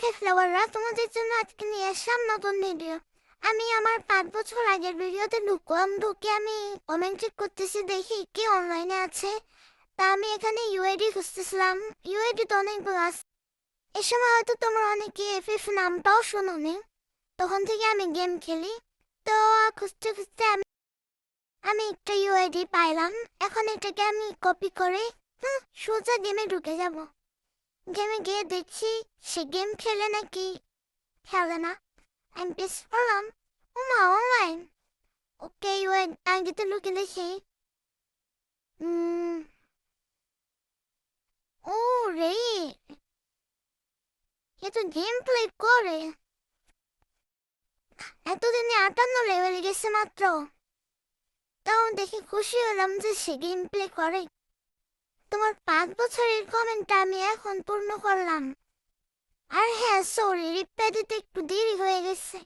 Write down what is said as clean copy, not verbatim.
হে ফ্লাওয়াররা, তোমাদের জন্য আজকে নিয়ে আসলাম নতুন ভিডিও। আমি আমার 5 বছর আগের ভিডিওতে ঢুকলাম, ঢুকে আমি কমেন্ট চেক করতেছি, দেখি কে অনলাইনে আছে। তা আমি এখানে ইউআইডি খুঁজতেছিলাম। ইউআইডি তো অনেকগুলো আছে। এ সময় হয়তো তোমরা অনেকে এফএফ নামটাও শোনোনি। তখন থেকে আমি গেম খেলি। তো খুঁজতে খুঁজতে আমি একটা ইউআইডি পাইলাম। এখন এটাকে আমি কপি করে সোজা গেমে ঢুকে যাব। গেমে গিয়ে দেখছি সে গেম খেলে নাকি খেলে না। আমি পেস করলাম, ওমা অনলাইন। ওকে ওয়েট, আইডিতে লুকে দেখি। উম, ও রে, এ তো গেম প্লে করে। এতদিনে 58 লেভেল গেছে মাত্র। তাও দেখে খুশি হলাম যে সে গেম প্লে করে। তোমার 5 বছরের কমেন্টটা আমি এখন পূর্ণ করলাম। আর হ্যাঁ, সরি, রিপ্লাই দিতে একটু দেরি হয়ে গেছে।